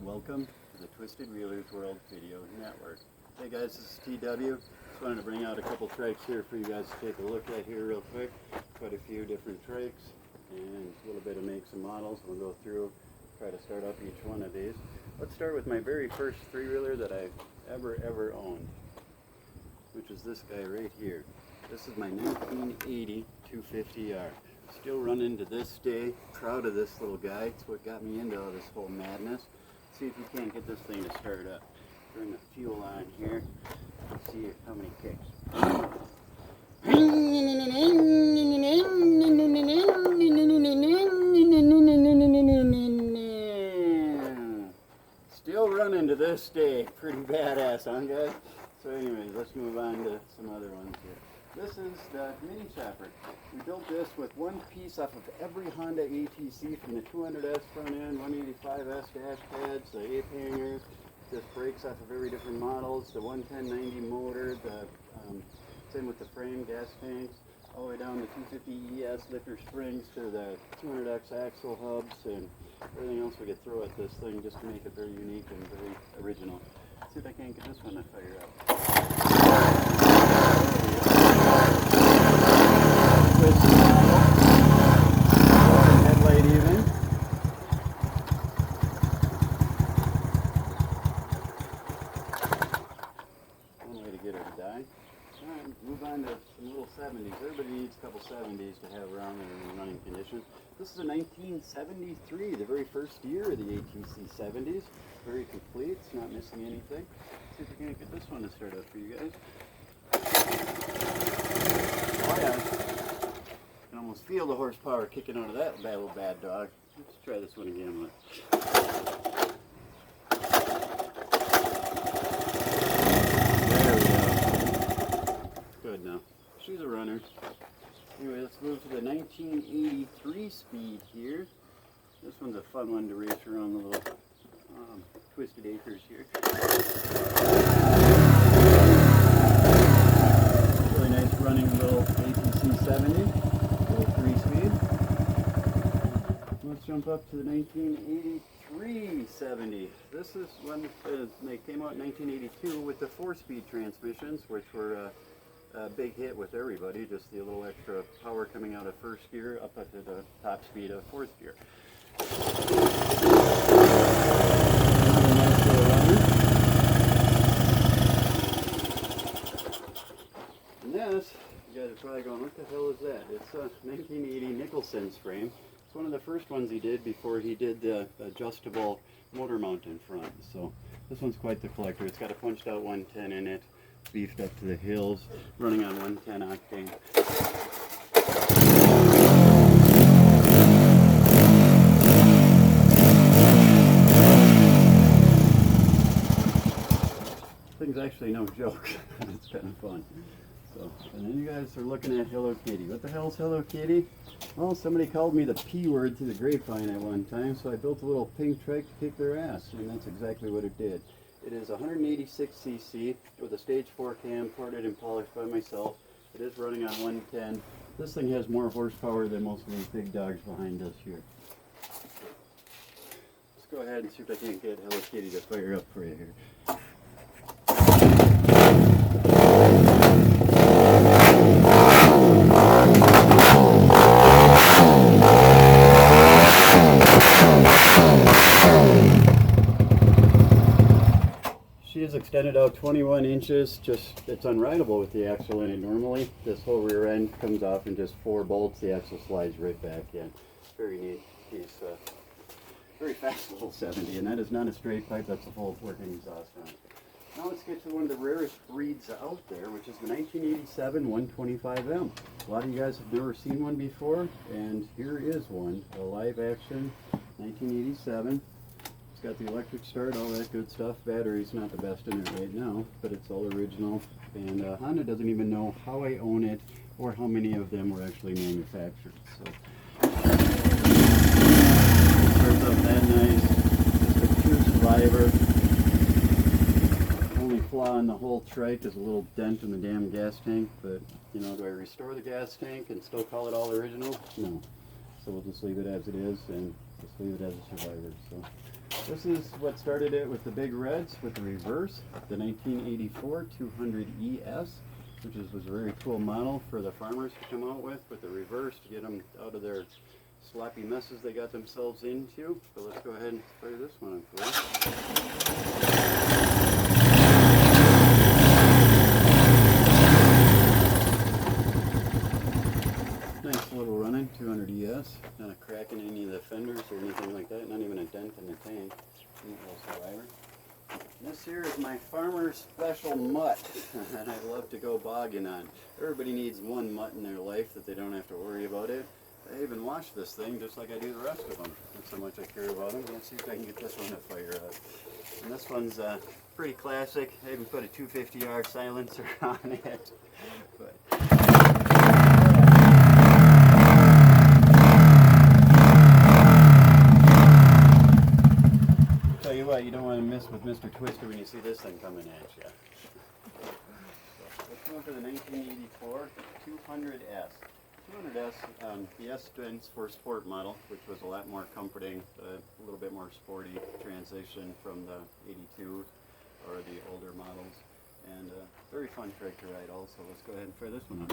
Welcome to the Twisted Wheelers World Video Network. Hey guys, this is TW. Just wanted to bring out a couple trikes here for you guys to take a look at here real quick. Quite a few different trikes and a little bit of makes and models. We'll go through, try to start up each one of these. Let's start with my very first three-wheeler that I ever owned, which is this guy right here. This is my 1980 250R. Still running to this day. Proud of this little guy. It's what got me into all this whole madness. See if you can't get this thing to start up. Turn the fuel on here. Let's see how many kicks. Still running to this day. Pretty badass, huh guys? So anyways, let's move on to some other ones here. This is the mini chopper. We built this with one piece off of every Honda ATC, from the 200S front end, 185S dash pads, the ape hangers, just brakes off of every different models, the 110/90 motor, the same with the frame, gas tanks, all the way down the 250ES lifter springs to the 200X axle hubs and everything else we could throw at this thing just to make it very unique and very original. Let's see if I can't get this one to fire up. Headlight even. One way to get her to die. Alright, move on to some little 70s. Everybody needs a couple 70s to have around in running condition. This is a 1973, the very first year of the ATC 70s. Very complete, it's not missing anything. Let's see if we can't get this one to start up for you guys. Oh yeah. You can almost feel the horsepower kicking out of that little bad dog. Let's try this one again. There we go. Good now. She's a runner. Anyway, let's move to the 1983 speed here. This one's a fun one to race around the little twisted acres here. Really nice running little ATC 70, little 3-speed. Let's jump up to the 1983 70. This is when they came out in 1982 with the 4-speed transmissions, which were a big hit with everybody. Just the little extra power coming out of first gear up to the top speed of fourth gear. And this, you guys are probably going, what the hell is that? It's a 1980 Nicholson's frame. It's one of the first ones he did before he did the adjustable motor mount in front. So this one's quite the collector. It's got a punched out 110 in it, beefed up to the hills, running on 110 octane. Thing's actually no joke. It's kind of fun. So, and then you guys are looking at Hello Kitty. What the hell's Hello Kitty? Well, somebody called me the P word through the grapevine at one time, so I built a little pink trike to kick their ass, and that's exactly what it did. It is 186cc with a stage 4 cam, ported and polished by myself. It is running on 110. This thing has more horsepower than most of these big dogs behind us here. Let's go ahead and see if I can't get Hello Kitty to fire up for you here. She is extended out 21 inches, just it's unrideable with the axle in it normally. This whole rear end comes off in just 4 bolts, the axle slides right back in. Very neat piece, very fast little 70, and that is not a straight pipe, that's a full working exhaust on it. Now let's get to one of the rarest breeds out there, which is the 1987 125M. A lot of you guys have never seen one before, and here is one, a live action 1987. It's got the electric start, all that good stuff. Battery's not the best in it right now, but it's all original. And Honda doesn't even know how I own it or how many of them were actually manufactured. So starts up that nice. Just a true survivor. Only flaw in the whole trike is a little dent in the damn gas tank, but you know, do I restore the gas tank and still call it all original? No. So we'll just leave it as it is and just leave it as a survivor. So This is what started it with the big reds with the reverse, the 1984 200 ES, which was a very cool model for the farmers to come out with the reverse to get them out of their sloppy messes they got themselves into. But let's go ahead and fire this one on for you. Nice little running 200 ES, not a crack in any of the fenders or anything like that, not even a dent in the tank. Neat little survivor. This here is my farmer's special mutt that I love to go bogging on. Everybody needs one mutt in their life that they don't have to worry about it. I even wash this thing just like I do the rest of them. That's how much I care about them. Let's see if I can get this one to fire up. And this one's pretty classic. I even put a 250R silencer on it. But tell you what, you don't want to miss with Mr. Twister when you see this thing coming at you. So let's go for the 1984 200S. 200S, the S stands for sport model, which was a lot more comforting, a little bit more sporty transition from the 82 or the older models, and very fun trike to ride also. Let's go ahead and fire this one up.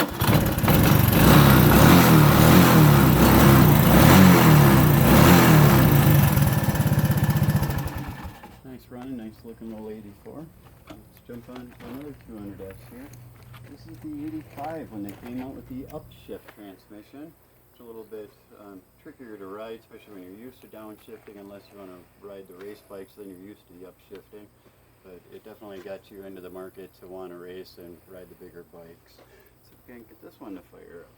Nice running, nice looking little 84. Let's jump on another 200S here. This is the 85 when they came out with the upshift transmission. It's a little bit trickier to ride, especially when you're used to downshifting, unless you want to ride the race bikes, then you're used to the upshifting. But it definitely got you into the market to want to race and ride the bigger bikes. So we can get this one to fire up.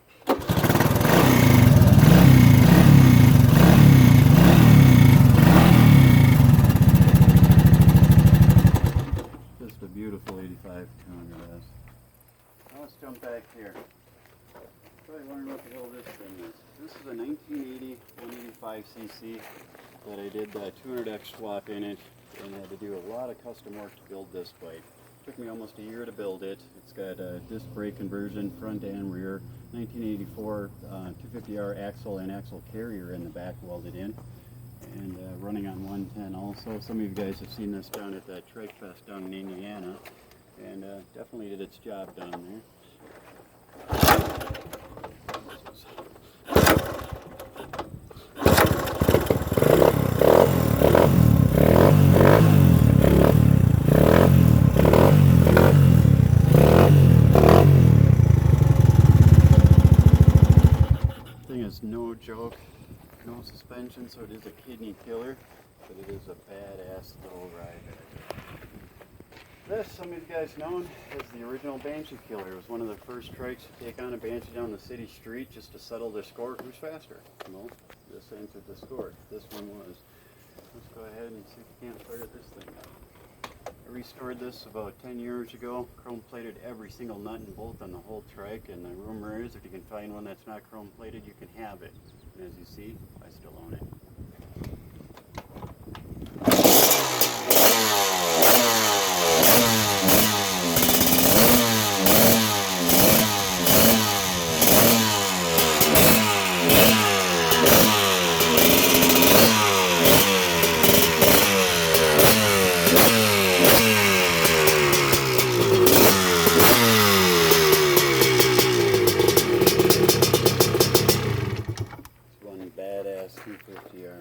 Just a beautiful 85 200S. Now let's jump back here. Probably wondering what the hell this thing is. This is a 1980 185cc that I did the 200X swap in it, and had to do a lot of custom work to build this bike. Took me almost a year to build it. It's got a disc brake conversion, front and rear, 1984 250R axle and axle carrier in the back welded in, and running on 110 also. Some of you guys have seen this down at the Trike Fest down in Indiana, and definitely did its job down there. Thing is no joke, no suspension, so it is a kidney killer, but it is a badass little ride. This, some of you guys know, is the original Banshee Killer. It was one of the first trikes to take on a Banshee down the city street just to settle their score. Who's faster? Well, this answered the score. This one was. Let's go ahead and see if we can't fire this thing up. I restored this about 10 years ago. Chrome plated every single nut and bolt on the whole trike, and the rumor is if you can find one that's not chrome plated, you can have it. And as you see, I still own it. Badass 250R.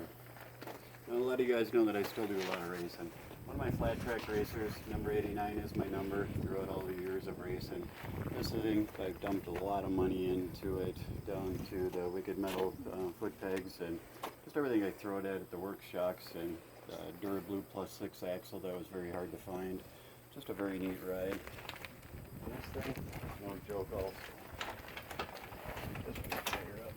Now, a lot of you guys know that I still do a lot of racing. One of my flat track racers, number 89 is my number throughout all the years of racing. This thing, I've dumped a lot of money into it, down to the Wicked Metal foot pegs and just everything I throw it at the work shocks, and Durablue plus 6 axle that was very hard to find. Just a very neat ride. This thing, no joke also. This one fire up.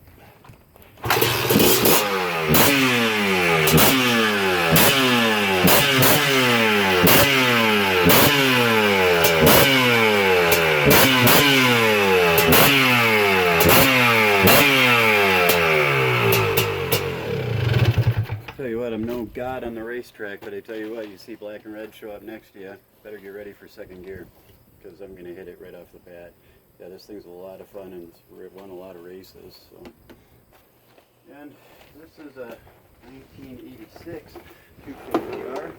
Tell you what, I'm no god on the racetrack, but I tell you what, you see black and red show up next to you, better get ready for second gear, because I'm going to hit it right off the bat. Yeah, this thing's a lot of fun, and it's won a lot of races. So. And this is a 1986 250R.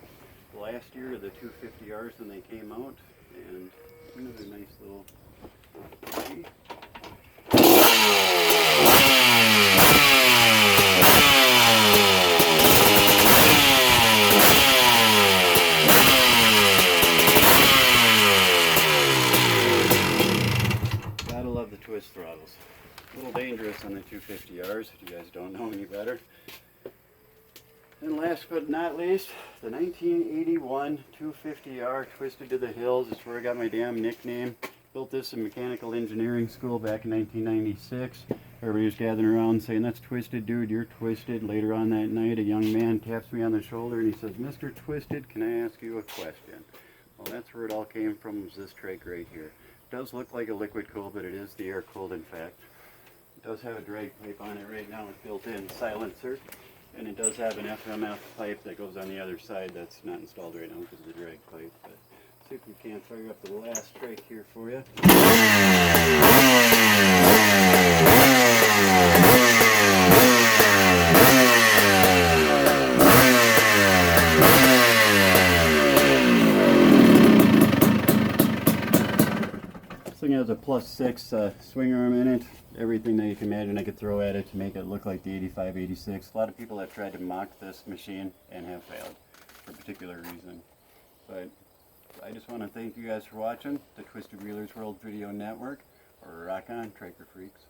Last year the 250Rs when they came out, and another nice little key. Gotta love the twist throttles. A little dangerous on the 250Rs if you guys don't know any better. And last but not least, the 1981 250R Twisted to the Hills. It's where I got my damn nickname. Built this in mechanical engineering school back in 1996. Everybody was gathering around saying, "That's Twisted, dude, you're twisted." Later on that night, a young man taps me on the shoulder and he says, "Mr. Twisted, can I ask you a question?" Well, that's where it all came from, was this trike right here. It does look like a liquid cool, but it is the air cooled in fact. It does have a drag pipe on it right now with built-in silencer. And it does have an FMF pipe that goes on the other side that's not installed right now because of the drag pipe. But see if we can't fire up the last trike here for you. This thing has a +6 swing arm in it. Everything that you can imagine I could throw at it to make it look like the 85, 86. A lot of people have tried to mock this machine and have failed for a particular reason. But I just want to thank you guys for watching the Twisted Wheelers World Video Network, or rock on, Triker Freaks.